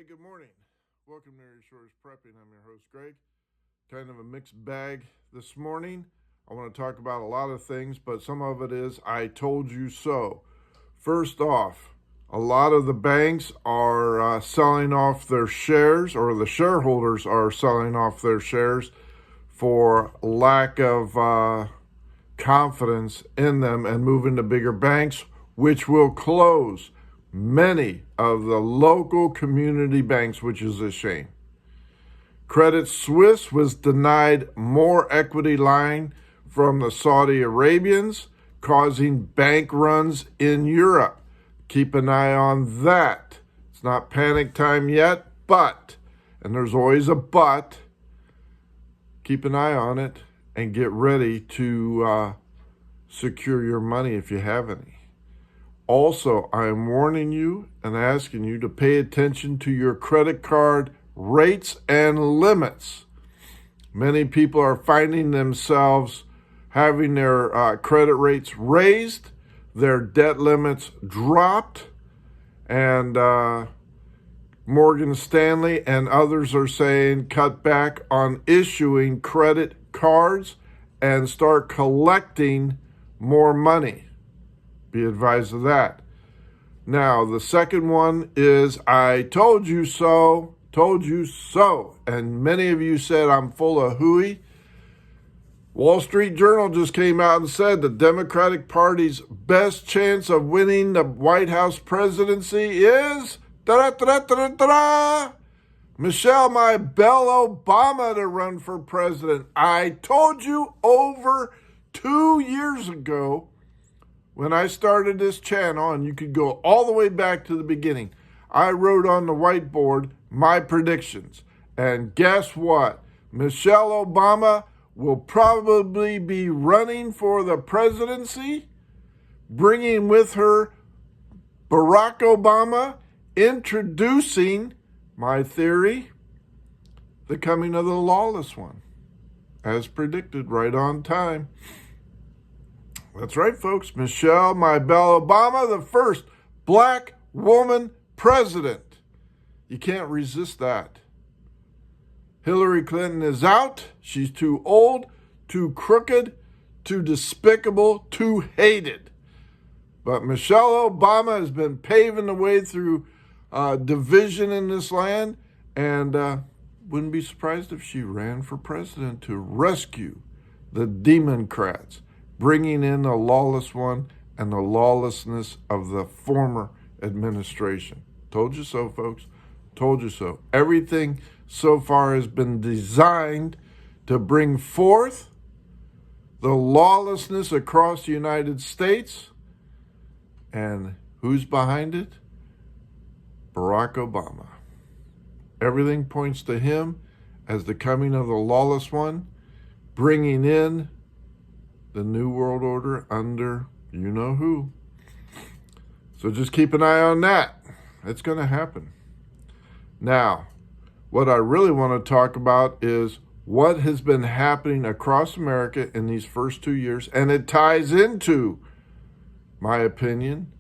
Hey, good morning. Welcome to Your Shores Prepping. I'm your host, Greg. Kind of a mixed bag this morning. I want to talk about a lot of things, but some of it is I told you so. First off, a lot of the banks are selling off their shares, or the shareholders are selling off their shares for lack of confidence in them and moving to bigger banks, which will close many of the local community banks, which is a shame. Credit Suisse was denied more equity line from the Saudi Arabians, causing bank runs in Europe. Keep an eye on that. It's not panic time yet, but, and there's always a but, keep an eye on it and get ready to secure your money if you have any. Also, I am warning you and asking you to pay attention to your credit card rates and limits. Many people are finding themselves having their credit rates raised, their debt limits dropped, and Morgan Stanley and others are saying cut back on issuing credit cards and start collecting more money. Be advised of that. Now, the second one is I told you so, and many of you said I'm full of hooey. Wall Street Journal just came out and said the Democratic Party's best chance of winning the White House presidency is Michelle, my Belle Obama to run for president. I told you over 2 years ago when I started this channel, and you could go all the way back to the beginning, I wrote on the whiteboard my predictions. And guess what? Michelle Obama will probably be running for the presidency, bringing with her Barack Obama, introducing my theory, the coming of the lawless one, as predicted, right on time. That's right, folks. Michelle, my Belle Obama, the first black woman president. You can't resist that. Hillary Clinton is out. She's too old, too crooked, too despicable, too hated. But Michelle Obama has been paving the way through division in this land, and wouldn't be surprised if she ran for president to rescue the Democrats, bringing in the lawless one and the lawlessness of the former administration. Told you so, folks. Told you so. Everything so far has been designed to bring forth the lawlessness across the United States. And who's behind it? Barack Obama. Everything points to him as the coming of the lawless one, bringing in the New World Order under you-know-who. So just keep an eye on that. It's going to happen. Now, what I really want to talk about is what has been happening across America in these first 2 years, and it ties into, my opinion,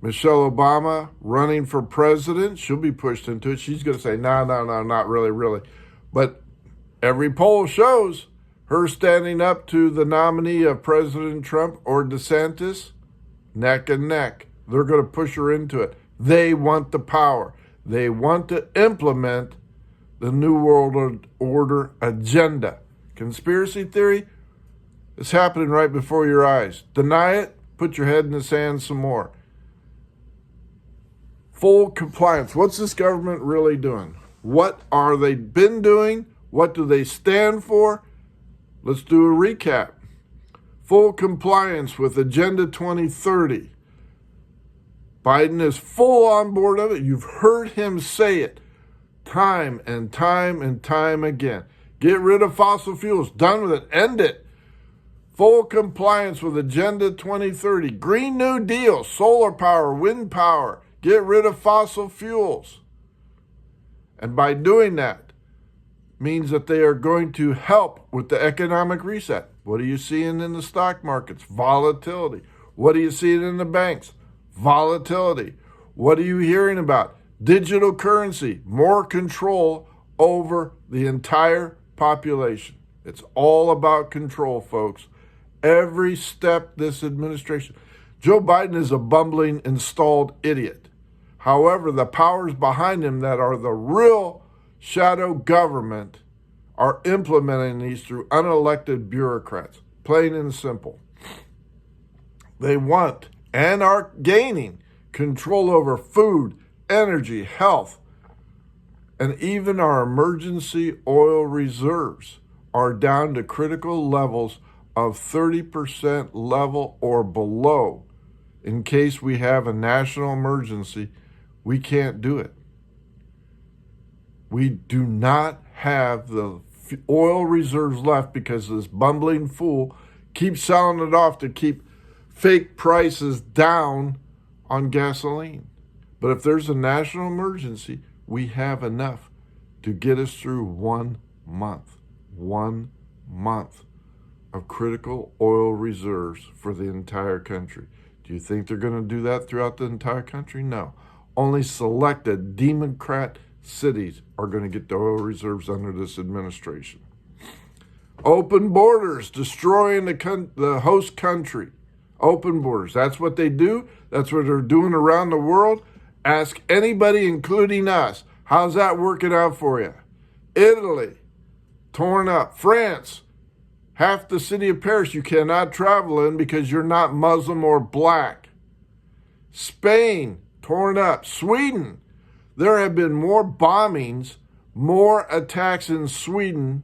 Michelle Obama running for president. She'll be pushed into it. She's going to say, no, not really. But every poll shows her standing up to the nominee of President Trump or DeSantis, neck and neck. They're going to push her into it. They want the power. They want to implement the New World Order agenda. Conspiracy theory is happening right before your eyes. Deny it, put your head in the sand some more. Full compliance. What's this government really doing? What are they been doing? What do they stand for? Let's do a recap. Full compliance with Agenda 2030. Biden is full on board of it. You've heard him say it time and time again. Get rid of fossil fuels. Done with it. End it. Full compliance with Agenda 2030. Green New Deal. Solar power. Wind power. Get rid of fossil fuels. And by doing that, means that they are going to help with the economic reset. What are you seeing in the stock markets? Volatility. What are you seeing in the banks? Volatility. What are you hearing about? Digital currency, more control over the entire population. It's all about control, folks. Every step this administration. Joe Biden is a bumbling, installed idiot. However, the powers behind him that are the real shadow government are implementing these through unelected bureaucrats. Plain and simple. They want and are gaining control over food, energy, health, and even our emergency oil reserves are down to critical levels of 30% level or below. In case we have a national emergency, we can't do it. We do not have the oil reserves left because this bumbling fool keeps selling it off to keep fake prices down on gasoline. But if there's a national emergency, we have enough to get us through 1 month. 1 month of critical oil reserves for the entire country. Do you think they're going to do that throughout the entire country? No. Only selected Democrat cities are going to get the oil reserves under this administration. Open borders, destroying the host country. Open borders. That's what they do. That's what they're doing around the world. Ask anybody, including us. How's that working out for you? Italy, torn up. France, half the city of Paris you cannot travel in because you're not Muslim or black. Spain, torn up. Sweden, there have been more bombings, more attacks in Sweden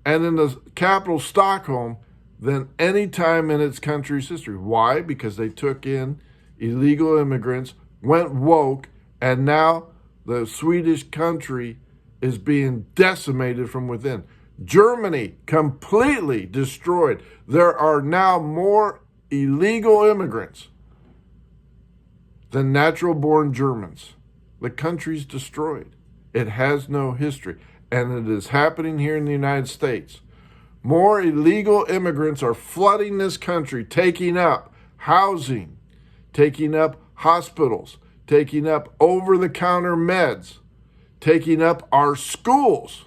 and in the capital, Stockholm, than any time in its country's history. Why? Because they took in illegal immigrants, went woke, and now the Swedish country is being decimated from within. Germany, completely destroyed. There are now more illegal immigrants than natural-born Germans. The country's destroyed. It has no history, and it is happening here in the United States. More illegal immigrants are flooding this country, taking up housing, taking up hospitals, taking up over-the-counter meds, taking up our schools.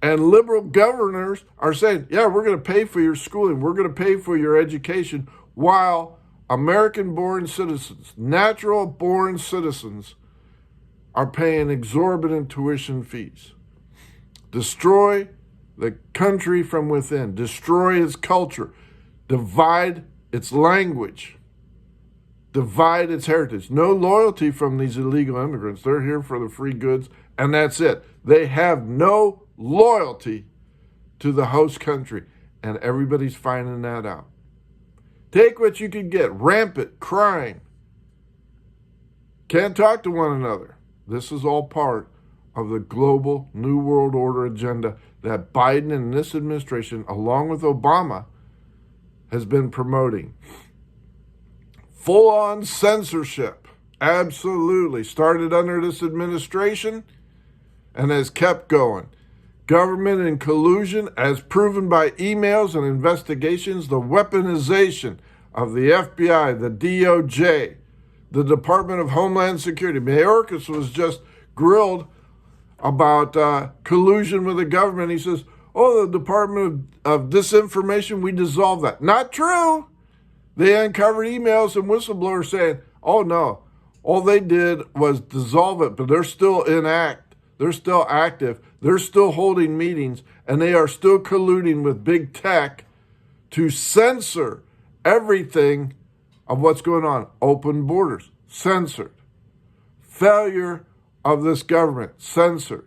And liberal governors are saying, yeah, we're going to pay for your schooling, we're going to pay for your education, while American-born citizens, natural-born citizens, are paying exorbitant tuition fees. Destroy the country from within, destroy its culture, divide its language, divide its heritage. No loyalty from these illegal immigrants. They're here for the free goods, and that's it. They have no loyalty to the host country, and everybody's finding that out. Take what you can get. Rampant crime. Can't talk to one another. This is all part of the global New World Order agenda that Biden and this administration, along with Obama, has been promoting. Full-on censorship. Absolutely. Started under this administration and has kept going. Government in collusion, as proven by emails and investigations, the weaponization of the FBI, the DOJ, the Department of Homeland Security. Mayorkas was just grilled about collusion with the government. He says, oh, the Department of Disinformation, we dissolved that. Not true. They uncovered emails and whistleblowers saying, oh, no, all they did was dissolve it, but they're still they're still active, they're still holding meetings, and they are still colluding with big tech to censor everything of what's going on. Open borders, censored. Failure of this government, censored.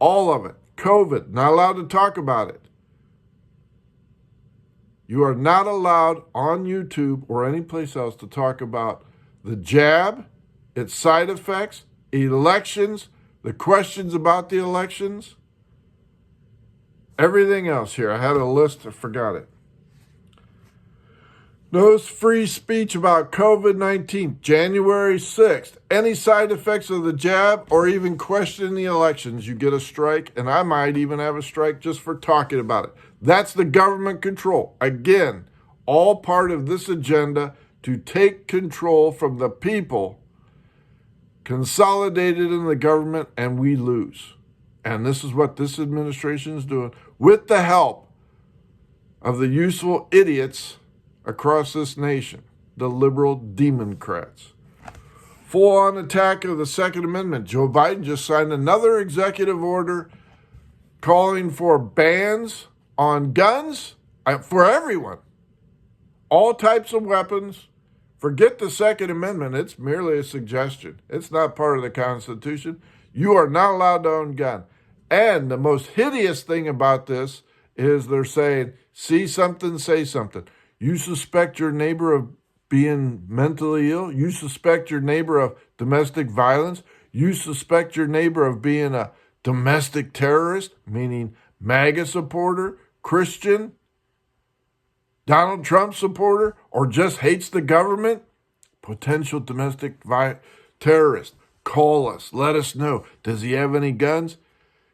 All of it. COVID, not allowed to talk about it. You are not allowed on YouTube or any place else to talk about the jab, its side effects, elections, the questions about the elections, everything else here. I had a list, I forgot it. No free speech about COVID-19, January 6th. Any side effects of the jab or even questioning the elections, you get a strike, and I might even have a strike just for talking about it. That's the government control. Again, all part of this agenda to take control from the people, consolidated in the government, and we lose. And this is what this administration is doing with the help of the useful idiots across this nation, the liberal Democrats. Full-on attack of the Second Amendment. Joe Biden just signed another executive order calling for bans on guns for everyone. All types of weapons. Forget the Second Amendment. It's merely a suggestion. It's not part of the Constitution. You are not allowed to own a gun. And the most hideous thing about this is they're saying, see something, say something. You suspect your neighbor of being mentally ill. You suspect your neighbor of domestic violence. You suspect your neighbor of being a domestic terrorist, meaning MAGA supporter, Christian, Donald Trump supporter, or just hates the government. Potential domestic terrorist. Call us. Let us know. Does he have any guns?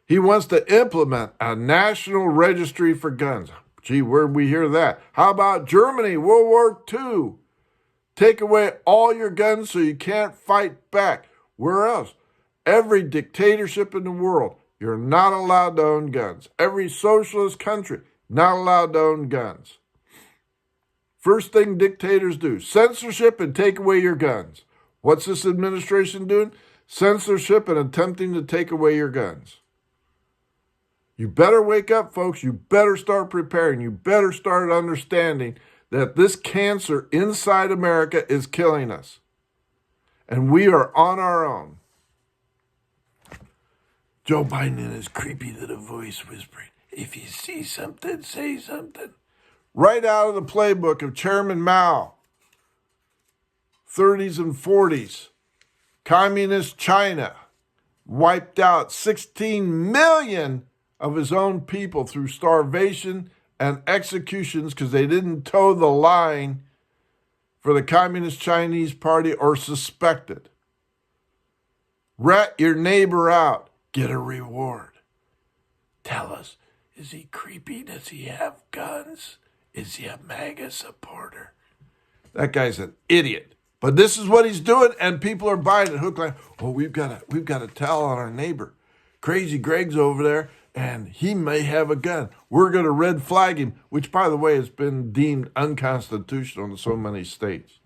He wants to implement a national registry for guns. Gee, where'd we hear that? How about Germany, World War II? Take away all your guns so you can't fight back. Where else? Every dictatorship in the world, you're not allowed to own guns. Every socialist country, not allowed to own guns. First thing dictators do, censorship and take away your guns. What's this administration doing? Censorship and attempting to take away your guns. You better wake up, folks. You better start preparing. You better start understanding that this cancer inside America is killing us. And we are on our own. Joe Biden in his creepy little voice whispering, if you see something, say something. Right out of the playbook of Chairman Mao, 30s and 40s. Communist China wiped out 16 million of his own people through starvation and executions because they didn't toe the line for the Communist Chinese Party or suspected. Rat your neighbor out, get a reward. Tell us, is he creepy? Does he have guns? Is he a MAGA supporter? That guy's an idiot. But this is what he's doing, and people are buying it hook, line. Oh, we've got to tell on our neighbor. Crazy Greg's over there, and he may have a gun. We're going to red flag him, which, by the way, has been deemed unconstitutional in so many states.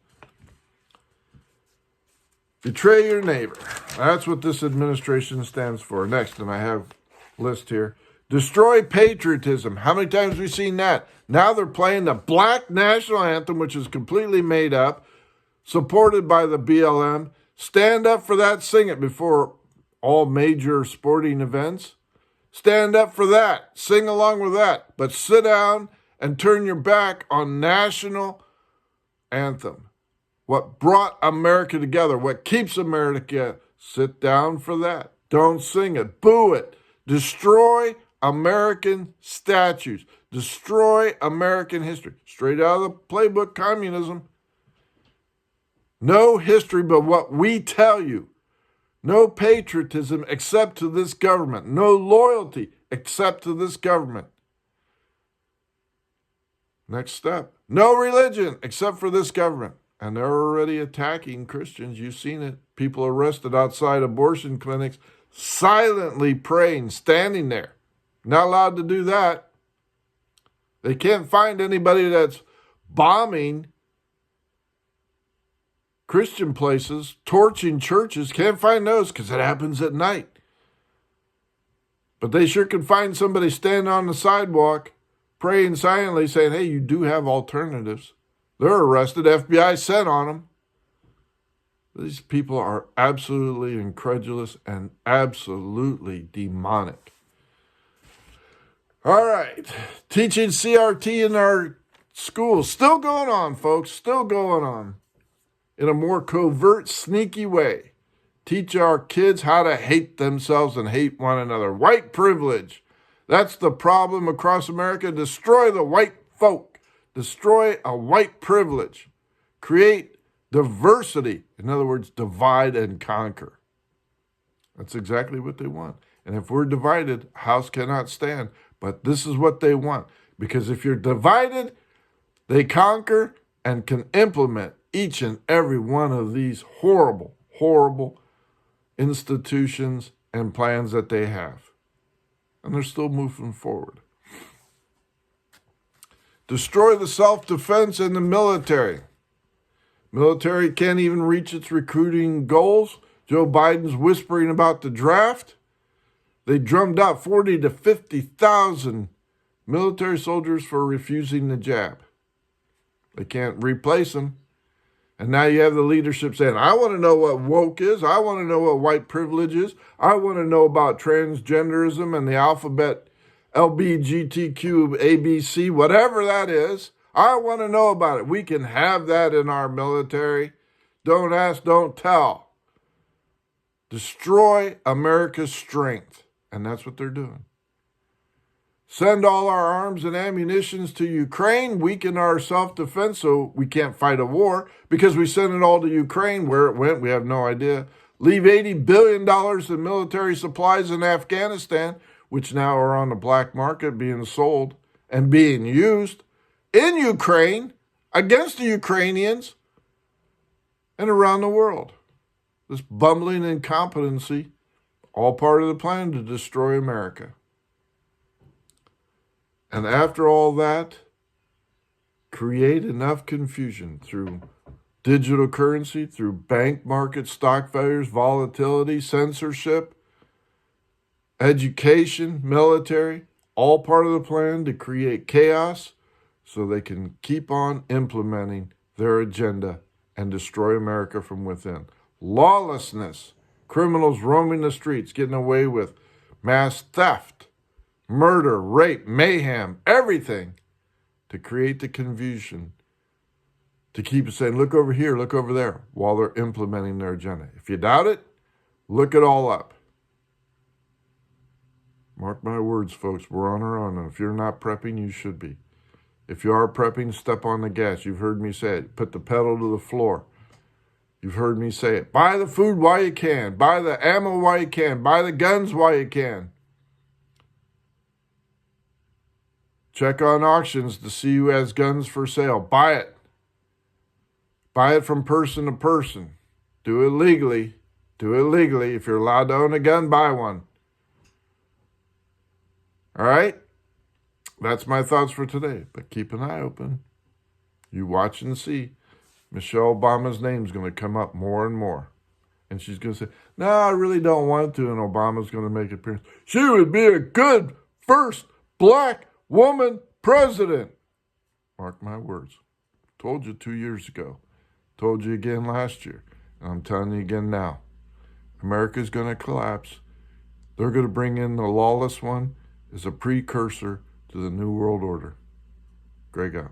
Betray your neighbor. That's what this administration stands for. Next, and I have a list here. Destroy patriotism. How many times have we seen that? Now they're playing the Black National Anthem, which is completely made up, supported by the BLM. Stand up for that. Sing it before all major sporting events. Stand up for that. Sing along with that. But sit down and turn your back on national anthem. What brought America together, what keeps America together. Sit down for that. Don't sing it. Boo it. Destroy American statues. Destroy American history. Straight out of the playbook, communism. No history but what we tell you. No patriotism except to this government. No loyalty except to this government. Next step. No religion except for this government. And they're already attacking Christians. You've seen it. People arrested outside abortion clinics, silently praying, standing there. Not allowed to do that. They can't find anybody that's bombing Christian places, torching churches. Can't find those because it happens at night. But they sure can find somebody standing on the sidewalk, praying silently, saying, hey, you do have alternatives. They're arrested. FBI sent on them. These people are absolutely incredulous and absolutely demonic. All right. Teaching CRT in our schools. Still going on, folks. Still going on. In a more covert, sneaky way. Teach our kids how to hate themselves and hate one another. White privilege. That's the problem across America. Destroy the white folk. Destroy a white privilege. Create diversity. In other words, divide and conquer. That's exactly what they want. And if we're divided, a house cannot stand. But this is what they want. Because if you're divided, they conquer and can implement each and every one of these horrible, horrible institutions and plans that they have. And they're still moving forward. Destroy the self-defense in the military. Military can't even reach its recruiting goals. Joe Biden's whispering about the draft. They drummed up 40 to 50,000 military soldiers for refusing the jab. They can't replace them. And now you have the leadership saying, I want to know what woke is. I want to know what white privilege is. I want to know about transgenderism and the alphabet LBGTQ, ABC, whatever that is. I want to know about it. We can have that in our military. Don't ask, don't tell. Destroy America's strength. And that's what they're doing. Send all our arms and ammunitions to Ukraine, weaken our self-defense so we can't fight a war because we sent it all to Ukraine. Where it went, we have no idea. Leave $80 billion in military supplies in Afghanistan, which now are on the black market being sold and being used in Ukraine against the Ukrainians and around the world. This bumbling incompetency, all part of the plan to destroy America. And after all that, create enough confusion through digital currency, through bank market stock failures, volatility, censorship, education, military, all part of the plan to create chaos so they can keep on implementing their agenda and destroy America from within. Lawlessness, criminals roaming the streets, getting away with mass theft, murder, rape, mayhem, everything to create the confusion, to keep us saying, look over here, look over there, while they're implementing their agenda. If you doubt it, look it all up. Mark my words, folks, we're on our own. And if you're not prepping, you should be. If you are prepping, step on the gas. You've heard me say it. Put the pedal to the floor. You've heard me say it. Buy the food while you can. Buy the ammo while you can. Buy the guns while you can. Check on auctions to see who has guns for sale. Buy it. Buy it from person to person. Do it legally. Do it legally. If you're allowed to own a gun, buy one. All right? That's my thoughts for today. But keep an eye open. You watch and see. Michelle Obama's name's going to come up more and more. And she's going to say, no, I really don't want to. And Obama's going to make an appearance. She would be a good first black woman president. Mark my words. Told you 2 years ago. Told you again last year. And I'm telling you again now. America's going to collapse. They're going to bring in the lawless one as a precursor to the New World Order. Greg out.